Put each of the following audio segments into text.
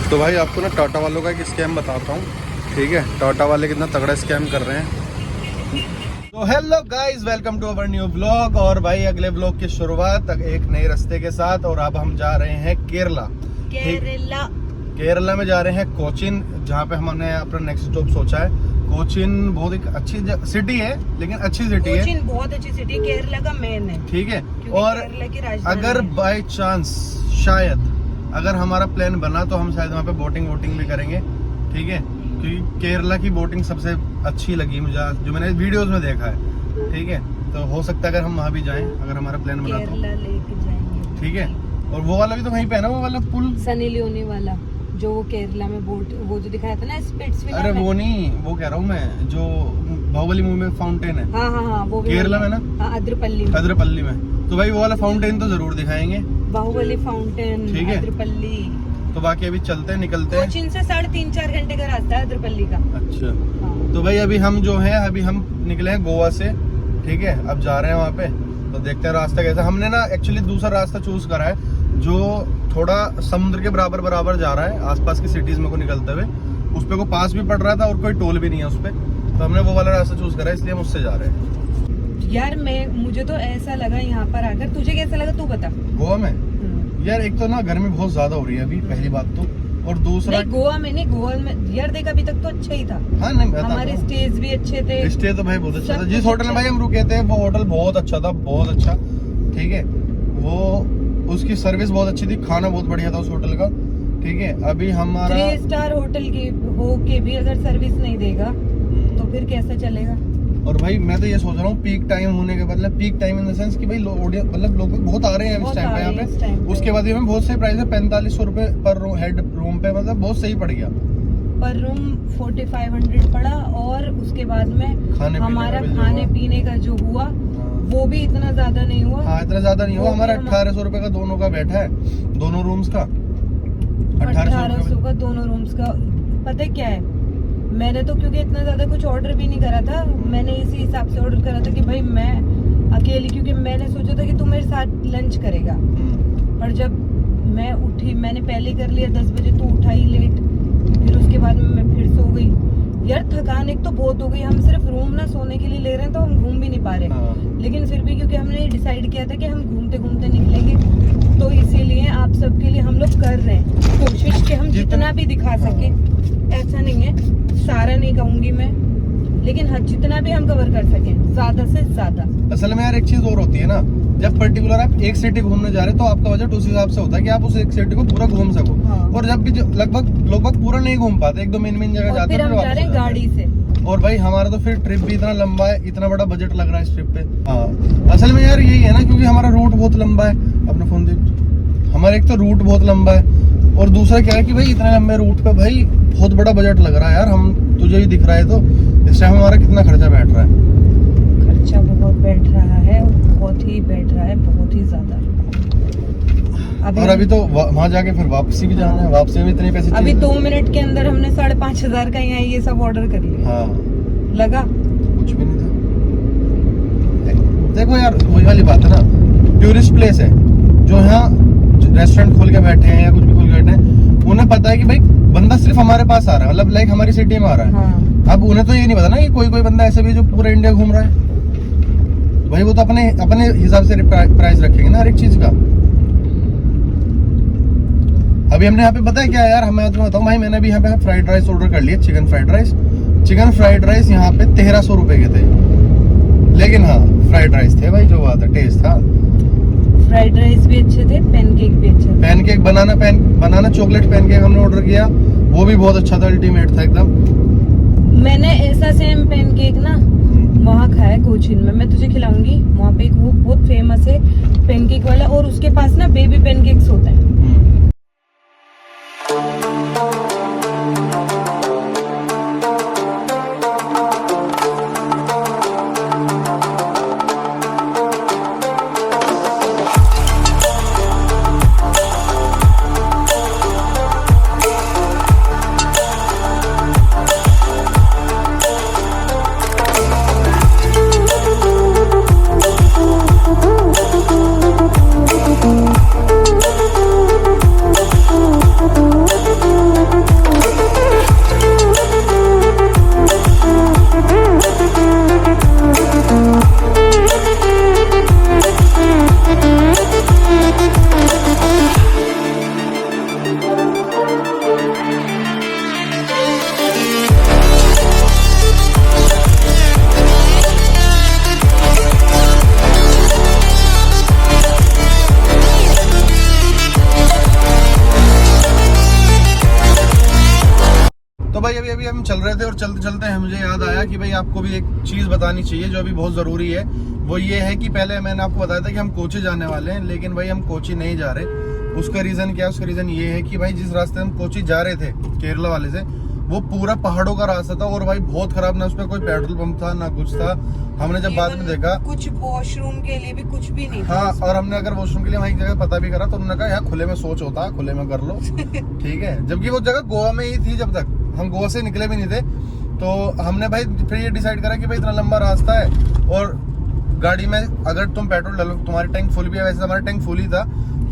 तो भाई आपको ना टाटा वालों का एक स्कैम बताता हूँ, ठीक है। टाटा वाले कितना तगड़ा स्कैम कर रहे हैं। तो hello guys, welcome to our new vlog. और भाई अगले व्लॉग की शुरुआत एक नए रास्ते के साथ। और अब हम जा रहे हैं केरला में जा रहे हैं कोचीन, जहाँ पे हमने अपना नेक्स्ट स्टॉप सोचा है। कोचीन बहुत एक अच्छी सिटी है, लेकिन अच्छी सिटी है। कोचीन बहुत अच्छी सिटी है, केरला का मेन है, ठीक है। और अगर बाय चांस शायद अगर हमारा प्लान बना तो हम शायद वहाँ पे बोटिंग भी करेंगे, ठीक है। क्योंकि केरला की बोटिंग सबसे अच्छी लगी मुझे, जो मैंने वीडियोस में देखा है, ठीक है। तो हो सकता है अगर हम वहाँ भी जाएं, अगर हमारा प्लान बना तो लेके जाएंगे, ठीक है। और वो वाला भी तो वहीं पे है ना, वो वाला पुल सनी लियोनी वाला, जो वो केरला में बोट वो जो दिखाया था ना स्पिट्सविला में। अरे वो नहीं, वो कह रहा हूँ मैं, जो बाहुबली मूवी में फाउंटेन है। हाँ वो भी केरला में ना, अद्रपल्ली में। तो भाई वो वाला फाउंटेन तो जरूर दिखाएंगे, बाहुबली फाउंटेन, ठीक है। अद्रपल्ली। तो बाकी अभी चलते हैं, निकलते हैं। कोचीन से 3.5-4 घंटे का रास्ता है अद्रपल्ली का। अच्छा हाँ। तो भाई अभी हम जो है, अभी हम निकले हैं गोवा से, ठीक है। अब जा रहे हैं वहाँ पे, तो देखते हैं रास्ता कैसा। हमने ना एक्चुअली दूसरा रास्ता चूज करा है, जो थोड़ा समुद्र के बराबर जा रहा है, आसपास की सिटीज में को निकलते हुए। उस पे को पास भी पड़ रहा था और कोई टोल भी नहीं है उस पे, तो हमने वो वाला रास्ता चूज करा है, इसलिए हम उससे जा रहे हैं। यार मुझे तो ऐसा लगा यहाँ पर आकर, तुझे कैसा लगा तू बता। गोवा में यार एक तो ना गर्मी बहुत ज्यादा हो रही है अभी, पहली बात तो। और दूसरा गोवा में यार देख, अभी तक तो अच्छा ही था। हाँ नहीं, हमारे स्टेज भी अच्छे थे। स्टे तो भाई बहुत अच्छा था। जिस होटल में भाई हम रुके थे, वो होटल बहुत अच्छा था, बहुत अच्छा, ठीक है। वो उसकी सर्विस बहुत अच्छी थी, खाना बहुत बढ़िया था उस होटल का, ठीक है। अभी हमारा 3 स्टार होटल की हो के भी अगर सर्विस नहीं देगा तो फिर कैसे चलेगा। और भाई मैं तो ये सोच रहा हूँ, पीक टाइम होने के बदले, peak time in the sense कि भाई मतलब लोग बहुत आ रहे हैं इस टाइम पे यहाँ पे। उसके बाद हमें बहुत सही प्राइस है, 4500 रुपए पर हेड रूम पे, मतलब बहुत सही पड़ गया। पर रूम 4500 पड़ा। और उसके बाद में हमारा खाने पीने का जो हुआ, वो भी इतना ज्यादा नहीं हुआ। हाँ इतना ज्यादा नहीं हुआ। हमारा 1800 रुपए का दोनों का बैठा है, दोनों रूम्स का 1800 का दोनों रूम्स का। पता है क्या है, मैंने तो क्योंकि इतना ज्यादा कुछ ऑर्डर भी नहीं करा था, मैंने इसी हिसाब से ऑर्डर करा था कि भाई मैं अकेली, क्योंकि मैंने सोचा था कि तू मेरे साथ लंच करेगा। पर जब मैं उठी, मैंने पहले कर लिया 10 बजे, तू उठा ही लेट, फिर उसके बाद में मैं फिर सो गई। यार थकान एक तो बहुत हो गई। हम सिर्फ रूम ना सोने के लिए ले रहे हैं, तो हम घूम भी नहीं पा रहे। लेकिन फिर भी क्योंकि हमने डिसाइड किया था कि हम घूमते घूमते निकलेंगे, तो इसीलिए आप सबके लिए हम लोग कर रहे हैं कोशिश कि हम जितना भी दिखा सके। ऐसा नहीं है, सारा नहीं कहूंगी मैं, लेकिन हाँ जितना भी हम कवर कर सके, ज्यादा से ज्यादा। असल में यार एक चीज और होती है ना, जब पर्टिकुलर आप एक सिटी घूमने जा रहे हैं, तो आपका बजट उस हिसाब से होता है कि आप उस एक सिटी को पूरा घूम सको। हाँ। और जब भी लगभग पूरा नहीं घूम पाते, 1-2 मेन जगह जाते हैं, फिर हम जा रहे हैं गाड़ी से। और भाई हमारा तो फिर ट्रिप भी इतना लंबा है, इतना बड़ा बजट लग रहा है इस ट्रिप पे। हाँ असल में यार यही है ना, क्योंकि हमारा रूट बहुत लंबा है। अपना फोन देख, हमारा एक तो रूट बहुत लंबा है, और दूसरा क्या है कि भाई इतने लंबे रूट पे भाई बहुत बड़ा बजट लग रहा है यार। हम तुझे भी दिख रहा है, तो इस टाइम हमारा कितना खर्चा बैठ रहा है। खर्चा बहुत बैठ रहा है, और बहुत ही बैठ रहा है, बहुत ही ज्यादा। और अभी तो वहाँ जाके फिर वापसी भी जाना है, वापसी में इतने पैसे। अभी 2 मिनट के अंदर हमने 5500 का यहाँ ये सब ऑर्डर कर लिया। हाँ लगा कुछ भी नहीं था। देखो यार वही वाली बात है ना, टूरिस्ट प्लेस है, जो यहाँ रेस्टोरेंट खोल के बैठे हैं या कुछ भी खोल के बैठे हैं, उन्हें पता है कि भाई बंदा सिर्फ हमारे पास आ रहा है, मतलब लाइक हमारी सिटी में आ रहा है। हाँ। अब उन्हें तो ये नहीं पता ना कि कोई बंदा ऐसे भी जो पूरा इंडिया घूम रहा है। भाई वो तो अपने हिसाब से प्राइस रखेंगे ना हर एक चीज का। अभी हमने यहाँ पे पता है क्या यार, मैं तुम्हें बताऊँ भाई, मैंने अभी यहाँ पे फ्राइड राइस ऑर्डर कर लिया, चिकन फ्राइड राइस यहाँ पे 1300 रुपए के थे। लेकिन हाँ फ्राइड राइस थे भाई, जो बात है टेस्ट था। फ्राइड राइस भी अच्छे थे, पैनकेक भी अच्छे थे। पैनकेक बनाना चॉकलेट पैनकेक हमने ऑर्डर किया, वो भी बहुत अच्छा था, अल्टीमेट था एकदम। मैंने ऐसा सेम पैनकेक ना वहाँ खाया कोचीन में, मैं तुझे खिलाऊंगी। वहाँ पे एक वो बहुत फेमस है पैनकेक वाला, और उसके पास ना बेबी पैनकेक्स होते हैं। तो भाई अभी हम चल रहे थे और चलते चलते मुझे याद आया कि भाई आपको भी एक चीज बतानी चाहिए जो अभी बहुत जरूरी है। वो ये है कि पहले मैंने आपको बताया था कि हम कोची जाने वाले हैं, लेकिन भाई हम कोची नहीं जा रहे। उसका रीजन क्या है? उसका रीजन ये है कि भाई जिस रास्ते हम कोची जा रहे थे केरला वाले से, वो पूरा पहाड़ों का रास्ता था और भाई बहुत खराब, ना उसमें कोई पेट्रोल पंप था ना कुछ था। हमने जब बाद में देखा कुछ वॉशरूम के लिए भी कुछ भी नहीं था। हाँ, और हमने अगर वॉशरूम के लिए वहीं जगह पता भी करा तो उन्होंने कहा यार खुले में शौच होता है, खुले में कर लो। ठीक है, जबकि वो जगह गोवा में ही थी। जब तक हम गोवा से निकले भी नहीं थे तो हमने भाई फिर ये डिसाइड करा कि भाई इतना लंबा रास्ता है और गाड़ी में अगर तुम पेट्रोल डालो, तुम्हारी टैंक फुल भी है, वैसे हमारा टैंक फुल ही था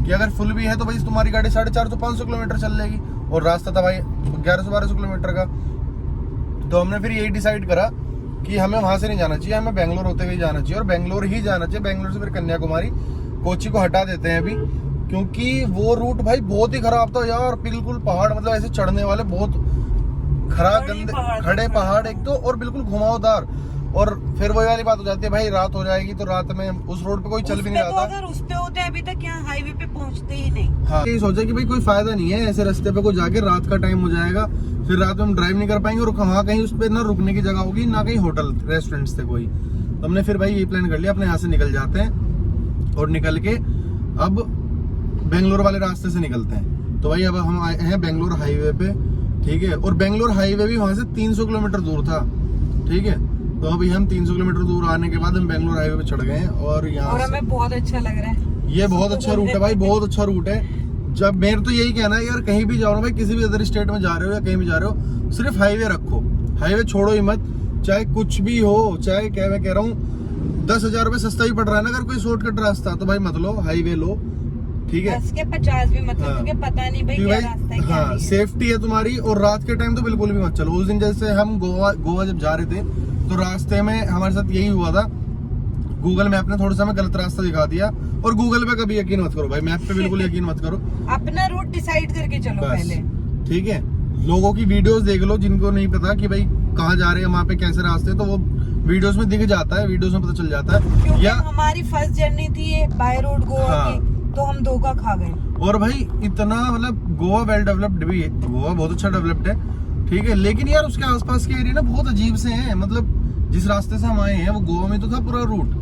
कि अगर फुल भी है तो भाई तुम्हारी गाड़ी 450-500 किलोमीटर चल लेगी और रास्ता था भाई 1100-1200 किलोमीटर का। तो हमने फिर यही डिसाइड करा कि हमें वहां से नहीं जाना चाहिए, हमें बेंगलोर होते हुए जाना चाहिए और बेंगलोर ही जाना चाहिए। बेंगलोर से फिर कन्याकुमारी, कोची को हटा देते हैं अभी, क्योंकि वो रूट भाई बहुत ही खराब था यार। बिल्कुल पहाड़, मतलब ऐसे चढ़ने वाले बहुत खराब गंदे खड़े पहाड़ एक तो, और बिल्कुल घुमावदार। और फिर वही वाली बात हो जाती है भाई, रात हो जाएगी तो रात में उस रोड पे कोई चल भी नहीं रहा था। अगर उस पे होते अभी तक यहाँ हाईवे पे पहुंचते ही नहीं। हाँ, ये सोचा कि भाई कोई फायदा नहीं है ऐसे रास्ते पे कोई जाके, रात का टाइम हो जाएगा, फिर रात में हम ड्राइव नहीं कर पाएंगे और वहाँ कहीं उस पे ना रुकने की जगह होगी ना कहीं होटल रेस्टोरेंट्स थे कोई। तो हमने फिर भाई ये प्लान कर लिया अपने यहाँ से निकल जाते हैं और निकल के अब बेंगलोर वाले रास्ते से निकलते हैं। तो भाई अब हम आए हैं बेंगलोर हाईवे पे, ठीक है, और बेंगलोर हाईवे भी वहां से 300 किलोमीटर दूर था, ठीक है। तो अभी हम 300 किलोमीटर दूर आने के बाद हम बेंगलोर हाईवे पे चढ़ गए हैं और यहाँ हमें बहुत अच्छा लग रहा है। ये बहुत अच्छा रूट है भाई, बहुत अच्छा रूट है। जब मेरे तो यही कहना है यार, कहीं भी जाओ ना भाई, किसी भी अदर स्टेट में जा रहे हो या कहीं भी जा रहे हो, सिर्फ हाईवे रखो, हाईवे छोड़ो ही मत। चाहे कुछ भी हो, चाहे क्या मैं कह रहा हूँ 10,000 रुपए सस्ता ही पड़ रहा है ना, अगर कोई शॉर्टकट रास्ता तो भाई मत लो, हाईवे लो, ठीक है। 10 के 50 भी मतलब, क्योंकि पता नहीं भाई क्या रास्ता है, क्या नहीं है। सेफ्टी है तुम्हारी। और रात के टाइम तो बिल्कुल भी मत चलो। उस दिन जैसे हम गोवा जब जा रहे थे तो रास्ते में हमारे साथ यही हुआ था। गूगल मैप ने थोड़ा सा हमें गलत रास्ता दिखा दिया, और गूगल पे कभी यकीन मत करो भाई, मैप पे बिल्कुल यकीन मत करो। अपना रूट डिसाइड करके चलो पहले, ठीक है। लोगों की वीडियोस देख लो, जिनको नहीं पता कि भाई कहाँ जा रहे हैं, वहाँ पे कैसे रास्ते, तो वो वीडियोस में दिख जाता है, वीडियोस में पता चल जाता है। या हमारी फर्स्ट जर्नी थी ये बाय रोड गोवा की, तो हम धोखा खा गए। और भाई इतना मतलब गोवा वेल डेवलप्ड भी है, गोवा बहुत अच्छा डेवलप्ड है, ठीक है, लेकिन यार उसके आसपास के एरिया ना बहुत अजीब से हैं। मतलब जिस रास्ते से हम आए हैं वो गोवा में तो था पूरा रूट,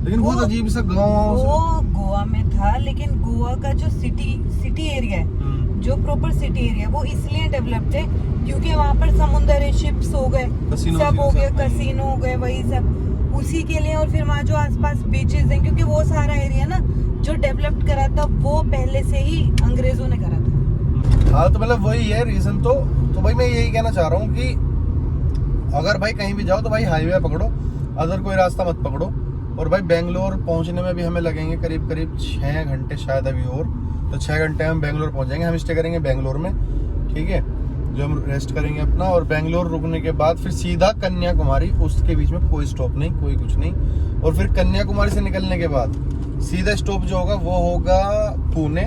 लेकिन बहुत अजीब सा गाँव वो गोवा में था, लेकिन गोवा का जो सिटी एरिया है, जो प्रॉपर सिटी एरिया, वो इसलिए डेवलप्ड है क्योंकि वहाँ पर समुद्र है, शिप्स हो गए, सब हो गए, कसिनो हो गए, वही सब उसी के लिए। और फिर वहाँ जो आसपास बीचेस हैं, क्योंकि वो सारा एरिया ना जो डेवलप्ड करा था वो पहले से ही अंग्रेजों ने करा था। हाँ, तो मतलब वही है रीजन। तो भाई मैं यही कहना चाह रहा हूँ कि अगर भाई कहीं भी जाओ तो भाई हाईवे पकड़ो, अदर कोई रास्ता मत पकड़ो। और भाई बेंगलोर पहुंचने में भी हमें लगेंगे करीब 6 घंटे शायद अभी, और तो 6 घंटे हम बेंगलोर पहुंच जाएंगे। हम स्टे करेंगे बेंगलोर में, ठीक है, जो हम रेस्ट करेंगे अपना, और बेंगलोर रुकने के बाद फिर सीधा कन्याकुमारी, उसके बीच में कोई स्टॉप नहीं, कोई कुछ नहीं। और फिर कन्याकुमारी से निकलने के बाद सीधा स्टॉप जो होगा वो होगा पुणे,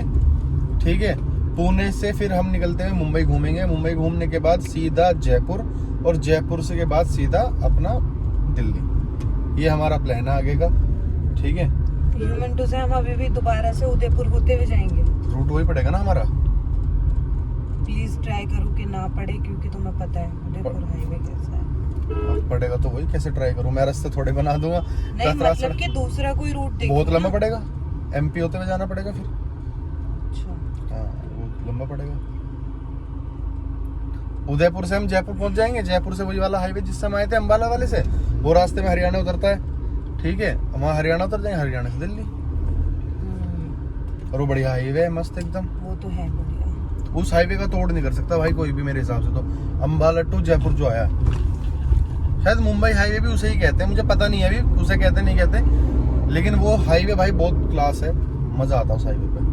ठीक है। पुणे से फिर हम निकलते हुए मुंबई घूमेंगे, मुंबई घूमने के बाद सीधा जयपुर, और जयपुर से के बाद सीधा अपना दिल्ली। ये हमारा प्लान है आगे का, ठीक है। मिनटों से हम अभी भी दोबारा से उदयपुर होते हुए जाएंगे, रूट वही पड़ेगा ना हमारा। प्लीज ट्राई करो कि ना पड़े, क्योंकि तुम्हें पता है उदयपुर हाईवे कैसा है। पड़ेगा तो वही, कैसे ट्राई करूं, मैं रास्ते थोड़े बना दूंगा। नहीं मतलब कि दूसरा कोई रूट देखो, बहुत लंबा पड़ेगा, एमपी होते हुए जाना पड़ेगा फिर। अच्छा, हाँ, वो लंबा पड़ेगा। उदयपुर से हम जयपुर पहुंच जाएंगे, जयपुर से वही वाला हाईवे जिससे हम आए थे अम्बाला वाले से, वो रास्ते में हरियाणा उतरता है, ठीक है, वहाँ हरियाणा उतर जाएंगे, हरियाणा से दिल्ली। और वो बढ़िया हाईवे है, मस्त एकदम। वो तो है बढ़िया, उस हाईवे का तोड़ नहीं कर सकता भाई कोई भी मेरे हिसाब से। तो अम्बाला टू जयपुर जो आया, शायद मुंबई हाईवे भी उसे ही कहते हैं, मुझे पता नहीं है अभी उसे कहते नहीं कहते, लेकिन वो हाईवे भाई बहुत क्लास है, मजा आता है उस हाईवे पे।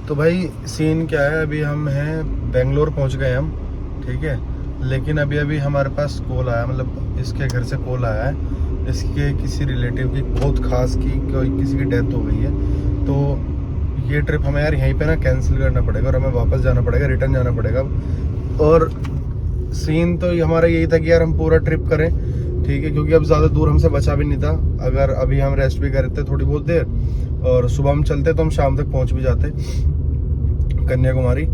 तो भाई सीन क्या है, अभी हम हैं बेंगलोर पहुंच गए हम, ठीक है, लेकिन अभी हमारे पास कॉल आया, मतलब इसके घर से कॉल आया है, इसके किसी रिलेटिव की बहुत खास की कोई किसी की डेथ हो गई है। तो ये ट्रिप हमें यार यहीं पे ना कैंसिल करना पड़ेगा और हमें वापस जाना पड़ेगा, रिटर्न जाना पड़ेगा। और सीन तो हमारा यही था कि यार हम पूरा ट्रिप करें, ठीक है, क्योंकि अब ज़्यादा दूर हमसे बचा भी नहीं था। अगर अभी हम रेस्ट भी करते थोड़ी बहुत देर और सुबह हम चलते तो हम शाम तक पहुंच भी जाते कन्याकुमारी,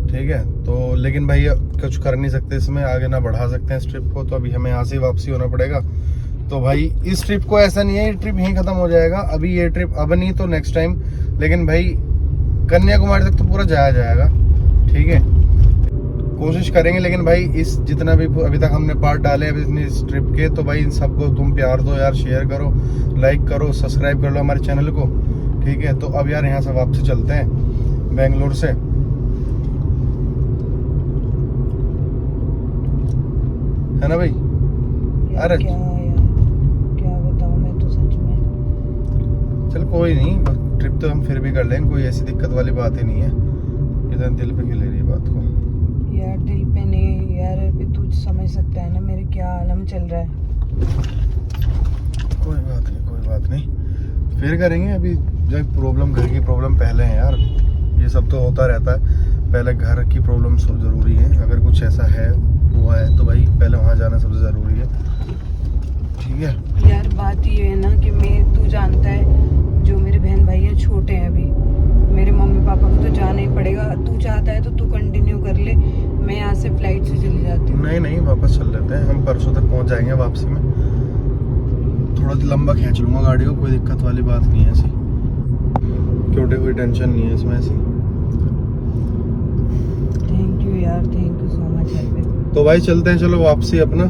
ठीक है। तो लेकिन भाई कुछ कर नहीं सकते इसमें, आगे ना बढ़ा सकते हैं इस ट्रिप को, तो अभी हमें यहाँ से ही वापसी होना पड़ेगा। तो भाई इस ट्रिप को ऐसा नहीं है ये ट्रिप यहीं ख़त्म हो जाएगा, अभी ये ट्रिप अब नहीं तो नेक्स्ट टाइम, लेकिन भाई कन्याकुमारी तक तो पूरा जाया जाएगा, ठीक है, कोशिश करेंगे। लेकिन भाई इस जितना भी अभी तक हमने पार्ट डाले हैं इस ट्रिप के, तो भाई इन सबको तुम प्यार दो यार, शेयर करो, लाइक करो, सब्सक्राइब कर लो हमारे चैनल को, ठीक है। तो अब यार यहाँ से वापसी चलते हैं बेंगलोर से, है ना भाई। अरे क्या यार, क्या बताऊं मैं तो सच में। चल कोई नहीं, ट्रिप तो हम फिर भी कर लेंगे, कोई ऐसी दिक्कत वाली बात ही नहीं है। इधर दिल पे खिले रही है बात को यार, दिल पे नहीं यार, अभी तू समझ सकता है ना मेरे क्या आलम चल रहा है। कोई बात नहीं, कोई बात नहीं, फिर करेंगे। अभी जब प्रॉब्लम, घर की प्रॉब्लम पहले है यार, ये सब तो होता रहता है, पहले घर की प्रॉब्लम सब ज़रूरी है। अगर कुछ ऐसा है हुआ है तो भाई पहले वहाँ जाना सबसे ज़रूरी है, ठीक है। यार बात ये है ना कि मैं, तू जानता है जो मेरे बहन भाई हैं छोटे हैं अभी, मेरे मम्मी पापा को तो जाना ही पड़ेगा। तू चाहता है तो तू कंटिन्यू कर ले, मैं यहाँ से फ्लाइट से चली जाती हूँ। नहीं नहीं, वापस चल लेते हैं हम, परसों तक पहुँच जाएंगे वापसी में। थोड़ा लंबा खींच लूँगा गाड़ी को, कोई दिक्कत वाली बात नहीं है ऐसी, क्योंकि कोई टेंशन नहीं है इसमें ऐसी। थैंक यू यार, थैंक यू सो मच यार। तो भाई चलते हैं, चलो वापसी अपना,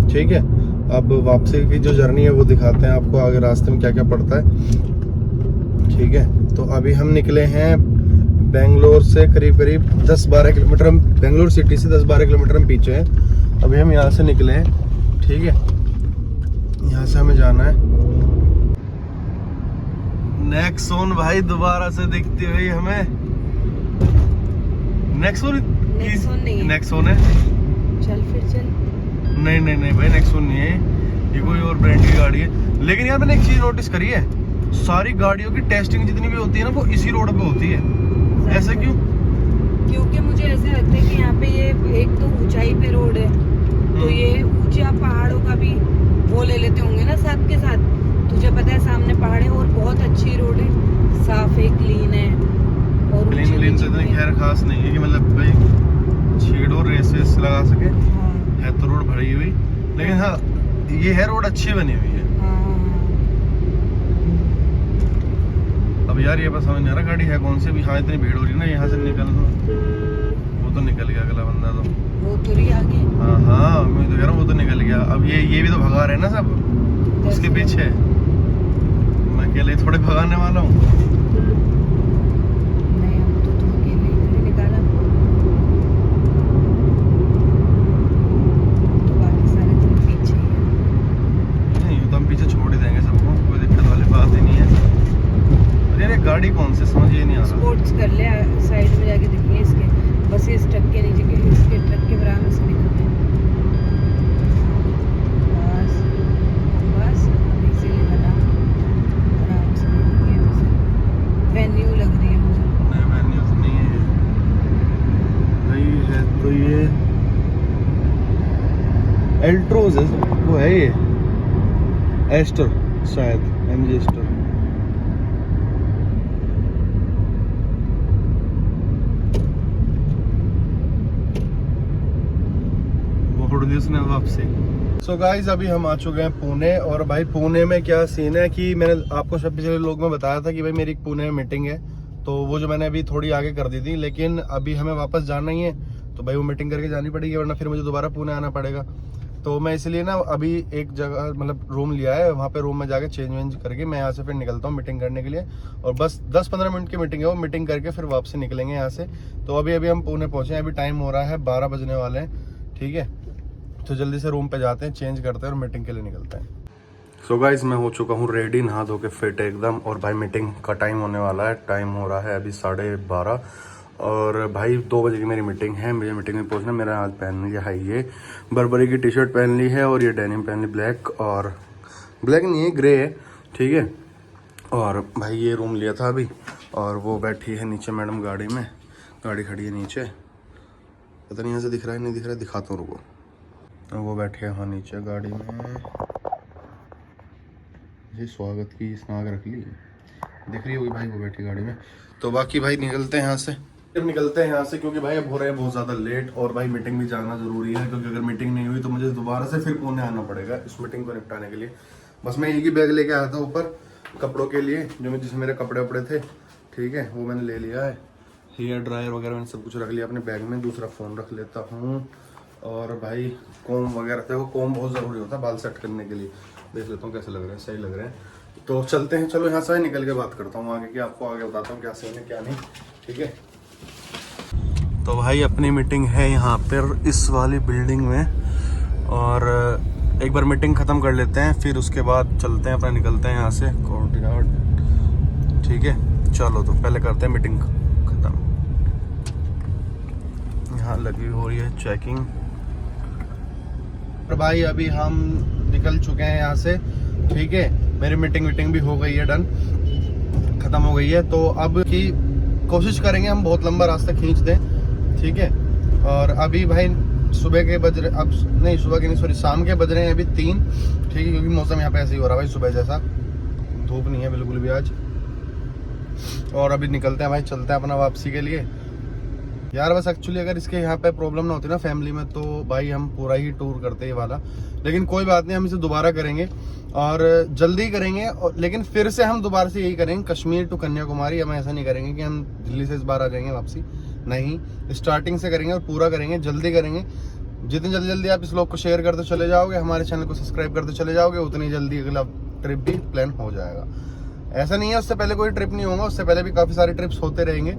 ठीक है। अब वापसी की जो जर्नी है वो दिखाते हैं आपको, आगे रास्ते में क्या क्या पड़ता है, ठीक है। तो अभी हम निकले हैं बेंगलोर से करीब करीब 10-12 किलोमीटर, हम बेंगलोर सिटी से 10-12 किलोमीटर हम पीछे हैं। अभी हम यहाँ से निकले हैं, ठीक है, यहाँ से हमें जाना है नेक्सॉन। भाई दोबारा से दिखती हुई हमें नेक्सॉन नहीं है, नेक्सॉन है। चल फिर चल। नहीं नहीं नहीं भाई, नेक्सॉन नहीं है ये, कोई और ब्रांड की गाड़ी है। लेकिन यार मैंने एक चीज नोटिस करी है, सारी गाड़ियों की टेस्टिंग जितनी भी होती है ना वो इसी रोड पे होती है, ऐसा क्यों? क्योंकि मुझे ऐसा लगता है कि यहाँ पे ये एक तो ऊंचाई पे रोड है, तो ये ऊंचा पहाड़ों का भी वो ले लेते होंगे ना साथ के साथ। तुझे पता है सामने पहाड़ है और बहुत अच्छी रोड है, साफ है, क्लीन है। और क्लीन से इतनी खैर खास नहीं है कि मतलब भाई छेड़ो रेस लगा सके, हाँ, है तो रोड भरी हुई, लेकिन हाँ ये है रोड अच्छी बनी हुई है। हाँ। अब यार ये बस समझ नहीं आ रहा गाड़ी है कौन सी भी। हाँ इतनी भीड़ हो रही है ना, यहाँ से निकल वो तो निकल गया अगला बंदा, तो वो तो रही आगे। हाँ हाँ मैं तो कह रहा हूँ वो तो निकल गया। अब ये भी तो भगा रहे हैं ना सब उसके पीछे, मैं अकेले थोड़े भगाने वाला हूँ। नहीं, अब तो तुम अकेले ही निकाला, तो बाकी सारे तुम पीछे ही हैं। नहीं तो हम पीछे छोड़ ही देंगे सबको, कोई दिक्कत वाली बात ही नहीं है। अरे ये गाड़ी कौन सी समझ ही नहीं आ रहा। स्पोर्ट्स कर ले, साइड में जाके दिखेंगे इसके, बस इस ट्रक के नीचे के, इसके ट्रक के बराबर से निकलते हैं। बस बस इसीलिए बना आराम से निकलेंगे। वैसे वेन्यू लग रही है मुझे। नहीं वेन्यू तो नहीं है भाई, है तो ये एल्ट्रोज है, वो है ये एस्टर, शायद एमजी एस्टर। उसने वापसी। सो गाइज अभी हम आ चुके हैं पुणे, और भाई पुणे में क्या सीन है कि मैंने आपको सब पिछले लोग में बताया था कि भाई मेरी पुणे में मीटिंग है, तो वो जो मैंने अभी थोड़ी आगे कर दी थी, लेकिन अभी हमें वापस जाना ही है, तो भाई वो मीटिंग करके जानी पड़ेगी, वरना फिर मुझे दोबारा पुणे आना पड़ेगा। तो मैं इसलिए ना अभी एक जगह मतलब रूम लिया है, वहाँ पे रूम में जाके चेंज वेंज करके मैं यहाँ से फिर निकलता हूँ मीटिंग करने के लिए, और बस 10-15 मिनट की मीटिंग है, वो मीटिंग करके फिर वापसी निकलेंगे यहाँ से। तो अभी हम पुणे पहुँचे हैं, अभी टाइम हो रहा है 12 बजने वाले हैं, ठीक है। तो जल्दी से रूम पे जाते हैं, चेंज करते हैं और मीटिंग के लिए निकलते हैं। सो गाइज मैं हो चुका हूँ रेडी, नहा धो के फिट एकदम, और भाई मीटिंग का टाइम होने वाला है। टाइम हो रहा है अभी 12:30, और भाई 2 बजे की मेरी मीटिंग है। मुझे मीटिंग में पहुंचना। मेरा आज पहन लिया है ये बर्बरी की टी शर्ट पहन ली है, और ये डेनिम पहन ली ब्लैक, और ब्लैक नहीं है ग्रे है, ठीक है। और भाई ये रूम लिया था अभी, और वो बैठी है नीचे मैडम गाड़ी में, गाड़ी खड़ी है नीचे, पता नहीं यहाँ से दिख रहा है नहीं दिख रहा है, दिखाता हूँ रुको। तो वो बैठे हैं वहाँ नीचे गाड़ी में, ये स्वागत की स्नाग रख ली, दिख रही होगी भाई वो बैठी गाड़ी में। तो बाकी भाई निकलते हैं यहाँ से, फिर निकलते हैं यहाँ से क्योंकि भाई अब हो रहे हैं बहुत ज़्यादा लेट, और भाई मीटिंग भी जाना ज़रूरी है क्योंकि अगर मीटिंग नहीं हुई तो मुझे दोबारा से फिर पुणे आना पड़ेगा इस मीटिंग को निपटाने के लिए। बस मैं एक ही बैग लेके आया था ऊपर कपड़ों के लिए, जो जिसमें मेरे कपड़े वपड़े थे, ठीक है, वो मैंने ले लिया है। हेयर ड्रायर वगैरह मैंने सब कुछ रख लिया अपने बैग में, दूसरा फ़ोन रख लेता हूँ, और भाई कोम वगैरह, देखो कोम बहुत ज़रूरी होता है बाल सेट करने के लिए। देख लेता हूँ कैसे लग रहे हैं, सही लग रहे हैं। तो चलते हैं, चलो यहाँ से निकल के बात करता हूँ आगे की, आपको आगे बताता हूँ क्या सीन है क्या नहीं, ठीक है। तो भाई अपनी मीटिंग है यहाँ पर इस वाली बिल्डिंग में, और एक बार मीटिंग ख़त्म कर लेते हैं, फिर उसके बाद चलते हैं अपना, निकलते हैं यहाँ से कोर्टयार्ड, ठीक है। चलो तो पहले करते हैं मीटिंग ख़त्म। यहाँ लगी हो रही है चेकिंग। भाई अभी हम निकल चुके हैं यहाँ से, ठीक है, मेरी मीटिंग भी हो गई है, डन, ख़त्म हो गई है। तो अब की कोशिश करेंगे हम बहुत लंबा रास्ता खींच दें, ठीक है। और अभी भाई सुबह के बज रहे, अब नहीं सुबह के नहीं सॉरी शाम के बज रहे हैं अभी 3, ठीक है, क्योंकि मौसम यहाँ पे ऐसे ही हो रहा है भाई, सुबह जैसा धूप नहीं है बिल्कुल भी आज। और अभी निकलते हैं भाई, चलते हैं अपना वापसी के लिए यार। बस एक्चुअली अगर इसके यहाँ पे प्रॉब्लम ना होती ना फैमिली में, तो भाई हम पूरा ही टूर करते ये वाला, लेकिन कोई बात नहीं, हम इसे दोबारा करेंगे और जल्दी करेंगे। लेकिन फिर से हम दोबारा से यही करेंगे, कश्मीर टू कन्याकुमारी। हम ऐसा नहीं करेंगे कि हम दिल्ली से इस बार आ जाएंगे वापसी, नहीं, स्टार्टिंग से करेंगे और पूरा करेंगे, जल्दी करेंगे। जितनी जल्दी आप इस लोग को शेयर करते चले जाओगे, हमारे चैनल को सब्सक्राइब करते चले जाओगे, उतनी जल्दी अगला ट्रिप भी प्लान हो जाएगा। ऐसा नहीं है उससे पहले कोई ट्रिप नहीं होगा, उससे पहले भी काफ़ी सारे ट्रिप्स होते रहेंगे।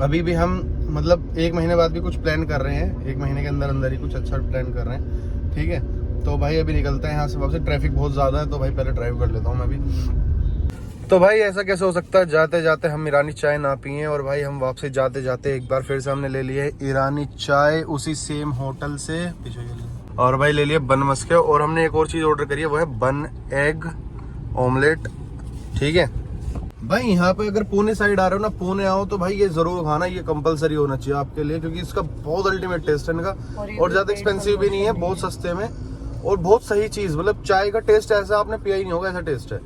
अभी भी हम मतलब 1 महीने बाद भी कुछ प्लान कर रहे हैं, 1 महीने के अंदर ही कुछ अच्छा प्लान कर रहे हैं, ठीक है। तो भाई अभी निकलते हैं यहाँ से वापस, ट्रैफिक बहुत ज़्यादा है तो भाई पहले ड्राइव कर लेता हूँ मैं अभी। तो भाई ऐसा कैसे हो सकता है जाते जाते हम ईरानी चाय ना पिए, और भाई हम वापसी जाते जाते एक बार फिर से हमने ले लिया है ईरानी चाय उसी सेम होटल से, पीछे के लिए, और भाई ले लिया बन मस्के, और हमने एक और चीज़ ऑर्डर करी है, वो है बन एग ऑमलेट, ठीक है। भाई यहाँ पे अगर पुणे साइड आ रहे हो ना, पुणे आओ तो भाई ये जरूर खाना, ये कंपलसरी होना चाहिए आपके लिए, क्योंकि इसका बहुत अल्टीमेट टेस्ट है इनका, और ज्यादा एक्सपेंसिव भी नहीं है, बहुत सस्ते में, और बहुत सही चीज, मतलब चाय का टेस्ट ऐसा आपने पिया ही नहीं होगा, ऐसा टेस्ट है,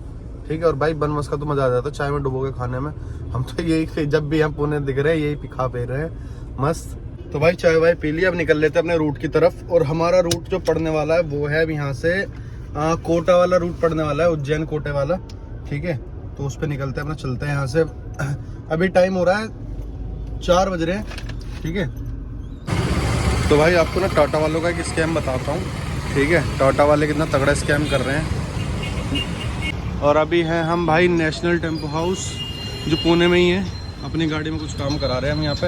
ठीक है। और भाई बन मस्का तो मजा आ जाता है चाय में डुबो के खाने में, हम तो यही जब भी हम पुणे दिख रहे हैं यही खा पी रहे हैं मस्त। तो भाई चाय वाय पी लिया, अब निकल लेते हैं अपने रूट की तरफ, और हमारा रूट जो पड़ने वाला है वो है अब यहाँ से कोटा वाला रूट पड़ने वाला है, उज्जैन कोटे वाला, ठीक है। तो उस पर निकलते हैं अपना, चलते हैं यहाँ से। अभी टाइम हो रहा है 4 बज रहे हैं, ठीक है। तो भाई आपको ना टाटा वालों का एक स्कैम बताता हूँ, ठीक है। टाटा वाले कितना तगड़ा स्कैम कर रहे हैं। और अभी हैं हम भाई नेशनल टेम्पो हाउस जो पुणे में ही है, अपनी गाड़ी में कुछ काम करा रहे हैं हम यहाँ पे,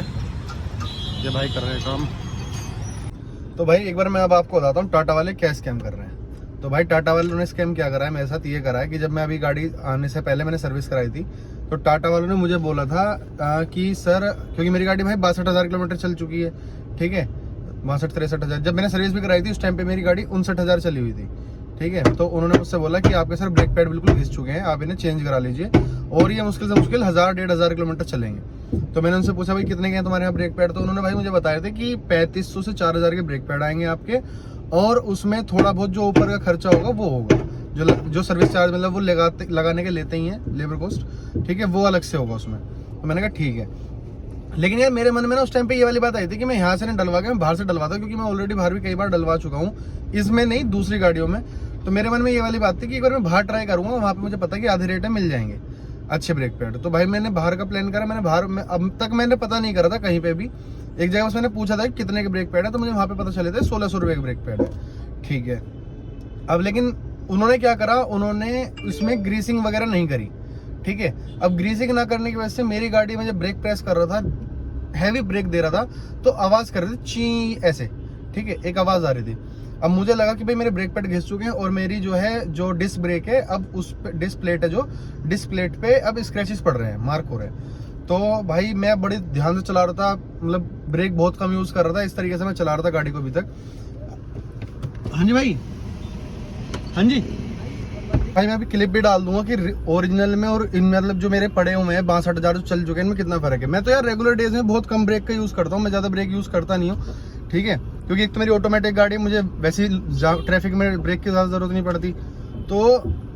ये भाई कर रहे हैं काम। तो भाई एक बार मैं अब आपको बताता हूँ टाटा वाले क्या स्कैम कर रहे हैं। तो भाई टाटा वालों ने स्कैम क्या करा है मेरे साथ, ये करा है कि जब मैं अभी गाड़ी आने से पहले मैंने सर्विस कराई थी, तो टाटा वालों ने मुझे बोला था कि सर, क्योंकि मेरी गाड़ी भाई 62,000 किलोमीटर चल चुकी है, ठीक है, 62-63,000, जब मैंने सर्विस भी कराई थी उस टाइम पे मेरी गाड़ी 59,000 चली हुई थी, ठीक है। तो उन्होंने मुझसे बोला कि आपके सर ब्रेक पैड बिल्कुल घिस चुके हैं, आप इन्हें चेंज करा लीजिए, और ये मुश्किल से मुश्किल 1000-1500 किलोमीटर चलेंगे। तो मैंने उनसे पूछा भाई कितने के हैं तुम्हारे यहाँ ब्रेक पैड, तो उन्होंने भाई मुझे बताया थे कि 3500 से 4000 के ब्रेक पैड आएंगे आपके, और उसमें थोड़ा बहुत जो ऊपर का खर्चा होगा वो होगा, जो सर्विस चार्ज मतलब वो लगाने के लेते ही हैं लेबर कॉस्ट, ठीक है, वो अलग से होगा उसमें। तो मैंने कहा ठीक है, लेकिन यार मेरे मन में ना उस टाइम पे ये वाली बात आई थी कि मैं यहाँ से नहीं डलवा के मैं बाहर से डलवाता, क्योंकि मैं ऑलरेडी बाहर भी कई बार डलवा चुका हूँ, इसमें नहीं दूसरी गाड़ियों में। तो मेरे मन में ये वाली बात थी कि एक बार मैं बाहर ट्राई करूँगा, वहाँ पे मुझे पता है कि आधे रेट में मिल जाएंगे अच्छे ब्रेक पैड। तो भाई मैंने बाहर का प्लान करा, मैंने बाहर में अब तक मैंने पता नहीं करा था कहीं पे भी, एक जगह मैंने पूछा था कि कितने के ब्रेक पैड है, तो मुझे वहाँ पे पता चले थे 1600 रुपये के ब्रेक पैड है, ठीक है। अब लेकिन उन्होंने क्या करा, उन्होंने इसमें ग्रीसिंग वगैरह नहीं करी, ठीक है। अब ग्रीसिंग ना करने की वजह से मेरी गाड़ी में जब ब्रेक प्रेस कर रहा था, हैवी ब्रेक दे रहा था, तो आवाज कर रही थी ची ऐसे, ठीक है, एक आवाज आ रही थी। अब मुझे लगा कि भाई मेरे ब्रेक पैड घिस चुके हैं, और मेरी जो है जो डिस्क ब्रेक है, अब उस डिस्क प्लेट है, जो डिस्क प्लेट पे अब स्क्रैचेस पड़ रहे हैं, मार्क हो रहे हैं। तो भाई मैं बड़ी ध्यान से चला रहा था, मतलब ब्रेक बहुत कम यूज कर रहा था, इस तरीके से मैं चला रहा था गाड़ी को अभी तक। हाँ जी भाई, हाँ जी, भाई मैं अभी क्लिप भी डाल दूंगा कि ओरिजिनल में और इन मतलब जो मेरे पड़े हुए हैं 62,000 चल चुके हैं, इनमें कितना फर्क है। मैं तो यार रेगुलर डेज में बहुत कम ब्रेक का यूज करता हूँ, मैं ज्यादा ब्रेक यूज करता नहीं हूँ, ठीक है, क्योंकि एक तो मेरी ऑटोमेटिक गाड़ी है, मुझे वैसे ही ट्रैफिक में ब्रेक की ज्यादा जरूरत नहीं पड़ती। तो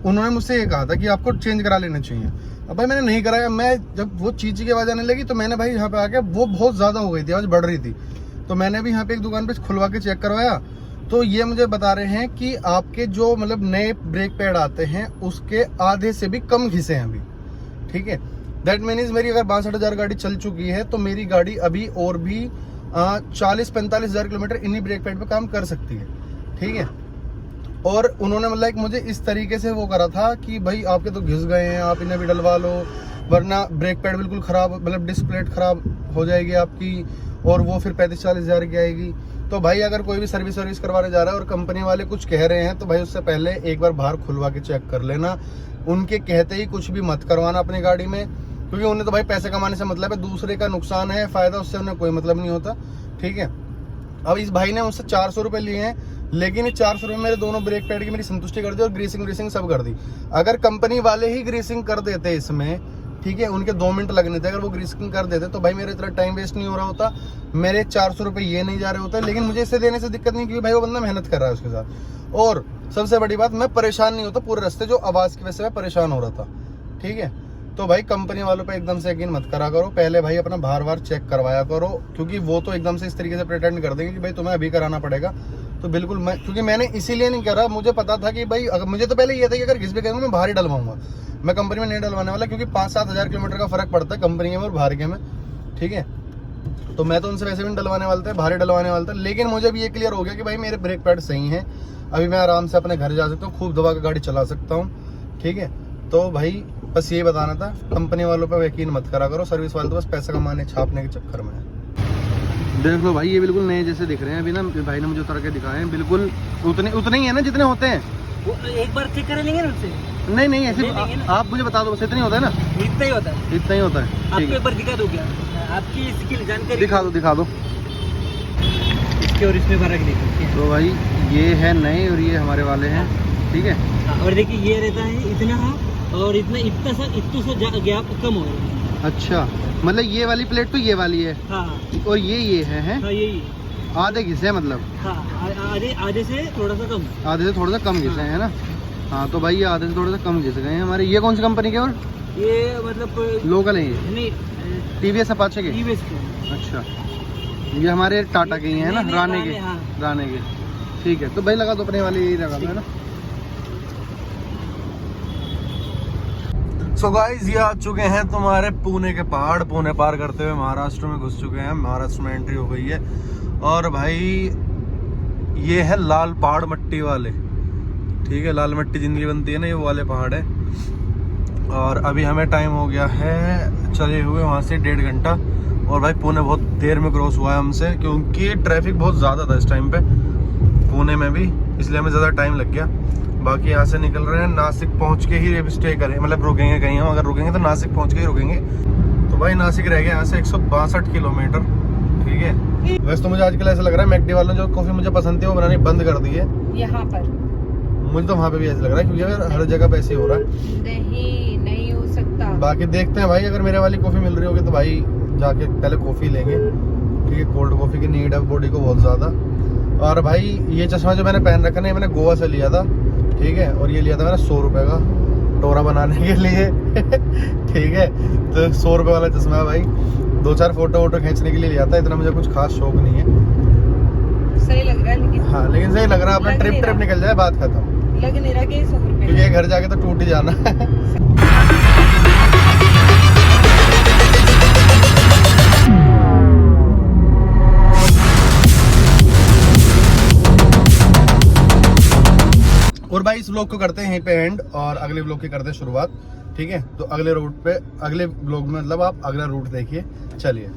उन्होंने मुझसे ये कहा था कि आपको चेंज करा लेना चाहिए। अब भाई मैंने नहीं कराया, मैं जब वो चीज की आवाज आने लगी तो मैंने भाई यहाँ पे आके, वो बहुत ज्यादा हो गई थी, आवाज बढ़ रही थी, तो मैंने भी यहाँ पे एक दुकान पे खुलवा के चेक करवाया। तो ये मुझे बता रहे हैं कि आपके जो मतलब नए ब्रेक पैड आते हैं उसके आधे से भी कम घिसे हैं अभी, ठीक है। दैट मीन्स मेरी अगर 62,000 गाड़ी चल चुकी है तो मेरी गाड़ी अभी और भी 40-45 हज़ार किलोमीटर इन्हीं ब्रेक पैड पे काम कर सकती है, ठीक है। और उन्होंने मतलब मुझे इस तरीके से वो करा था कि भाई आपके तो घिस गए हैं, आप इन्हें भी डलवा लो, वरना ब्रेक पैड बिल्कुल खराब, मतलब डिस्क प्लेट खराब हो जाएगी आपकी, और वो फिर 35-40 हज़ार की आएगी। तो भाई अगर कोई भी सर्विस करवाने जा रहा है और कंपनी वाले कुछ कह रहे हैं तो भाई उससे पहले एक बार बाहर खुलवा के चेक कर लेना, उनके कहते ही कुछ भी मत करवाना अपनी गाड़ी में, क्योंकि उन्हें तो भाई पैसे कमाने से मतलब है, दूसरे का नुकसान है, फायदा उससे उन्हें कोई मतलब नहीं होता, ठीक है। अब इस भाई ने मुझसे 400 रुपये लिए हैं, लेकिन ये 400 रुपये मेरे दोनों ब्रेक पैड की मेरी संतुष्टि कर दी और ग्रीसिंग सब कर दी। अगर कंपनी वाले ही ग्रीसिंग कर देते इसमें, ठीक है, उनके 2 मिनट लगने थे, अगर वो ग्रीसिंग कर देते तो भाई मेरा इतना टाइम वेस्ट नहीं हो रहा होता, मेरे 400 रुपये ये नहीं जा रहे होते। लेकिन मुझे इसे देने से दिक्कत नहीं, क्योंकि भाई वो बंदा मेहनत कर रहा है उसके साथ, और सबसे बड़ी बात मैं परेशान नहीं होता पूरे रास्ते, जो आवाज़ की वजह से मैं परेशान हो रहा था, ठीक है। तो भाई कंपनी वालों पे एकदम से यकीन मत करा करो, पहले भाई अपना बार चेक करवाया करो, क्योंकि वो तो एकदम से इस तरीके से प्रिटेंड कर देंगे कि भाई तुम्हें अभी कराना पड़ेगा। तो बिल्कुल मैं, क्योंकि मैंने इसीलिए नहीं करा, मुझे पता था कि भाई अगर मुझे तो पहले ये था कि अगर घिस भी गएंगे मैं बाहर ही डलवाऊंगा, मैं कंपनी में नहीं डलवाने वाला, क्योंकि 5-7 हज़ार किलोमीटर का फर्क पड़ता है कंपनी में और बाहर के में, ठीक है। तो मैं तो उनसे वैसे भी नहीं डलवाने वाला था, बाहर ही डलवाने वाला था। लेकिन मुझे भी ये क्लियर हो गया कि भाई मेरे ब्रेक पैड सही हैं, अभी मैं आराम से अपने घर जा सकता हूँ, खूब दबा के गाड़ी चला सकता हूँ, ठीक है। तो भाई बस ये बताना था, कंपनी वालों पर यकीन मत करा करो, सर्विस वाले तो बस पैसा कमाने छापने के चक्कर में है। देख लो भाई, ये बिल्कुल नए जैसे दिख रहे हैं, अभी ना भाई ने मुझे उतर के दिखाए हैं, बिल्कुल उतने ही है ना जितने होते हैं। वो एक बार चेक कर लेंगे ना उनसे? नहीं ऐसे आप मुझे बता दो, बस इतना ही होता है ना? इतना ही होता है, इतना ही होता है। आपको एक बार दिखा दो क्या, आपकी इसकी जानकारी दिखा दो इसके और इसमें फर्क देखिए। तो भाई ये है नए और ये हमारे वाले हैं, ठीक है। और देखिए ये रहता है इतना और इतना सा गैप कम हो रहा है। अच्छा, मतलब ये वाली प्लेट तो ये वाली है, हाँ, और ये है हाँ, यही आधे घिसे हैं, मतलब हाँ, आधे से थोड़ा सा कम, आधे से थोड़ा सा कम घिसे हैं ना। हाँ तो भाई ये आधे से थोड़ा सा कम घिस गए हैं हमारे। ये कौन सी कंपनी के? और ये मतलब लोकल है ये? नहीं, टीवीएस अपाचे के? टीवीएस के। अच्छा, ये हमारे टाटा के ही हैं ना, राने के? हाँ। राने के, ठीक है। तो भाई लगा दो अपने वाले, यही लगा दो, है ना। सो गाइस, ये आ चुके हैं तुम्हारे पुणे के पहाड़, पुणे पार करते हुए महाराष्ट्र में घुस चुके हैं, महाराष्ट्र में एंट्री हो गई है। और भाई ये है लाल पहाड़ मट्टी वाले, ठीक है, लाल मट्टी जिंदगी बनती है ना, ये वो वाले पहाड़ है। और अभी हमें टाइम हो गया है चले हुए वहाँ से 1.5 घंटा, और भाई पुणे बहुत देर में क्रॉस हुआ है हमसे, क्योंकि ट्रैफिक बहुत ज़्यादा था इस टाइम पे पुणे में भी, इसलिए हमें ज़्यादा टाइम लग गया। बाकी यहाँ से निकल रहे हैं, नासिक पहुँच के ही स्टे करें, मतलब रुकेंगे कहीं हम, अगर रुकेंगे तो नासिक पहुँच के ही रुकेंगे। तो भाई नासिक रह गया यहाँ से 162 किलोमीटर, ठीक है। वैसे तो मुझे आजकल ऐसा लग रहा है मैकडी वालों जो कॉफ़ी मुझे पसंद थी वो बनानी बंद कर दी है यहाँ पर। मुझे तो वहाँ पे भी ऐसा लग रहा है, क्योंकि अगर हर जगह पे ऐसे ही हो रहा है। नहीं हो सकता। बाकी देखते हैं भाई, अगर मेरे वाली कॉफ़ी मिल रही होगी तो भाई जाके पहले कॉफ़ी लेंगे, ठीक है। कोल्ड कॉफ़ी की नीड है बॉडी को बहुत ज़्यादा। और भाई ये चश्मा जो मैंने पहन रखा है मैंने गोवा से लिया था, ठीक है, और ये लिया था मैंने 100 रुपये का टोरा बनाने के लिए ठीक है। तो 100 रुपये वाला चश्मा है भाई, 2-4 फोटो खींचने के लिए लिया था, इतना मुझे कुछ खास शौक नहीं है। सही लग रहा है लेकिन, हाँ लेकिन सही लग रहा है, अपना ट्रिप निकल जाए, बात खत्म। लग नहीं रहा कि 100 रुपये, क्योंकि घर जाके तो टूट ही जाना है और भाई इस व्लॉग को करते हैं यहीं पे एंड, और अगले व्लॉग की करते हैं शुरुआत, ठीक है। तो अगले रूट पे, अगले व्लॉग में मतलब आप अगला रूट देखिए, चलिए।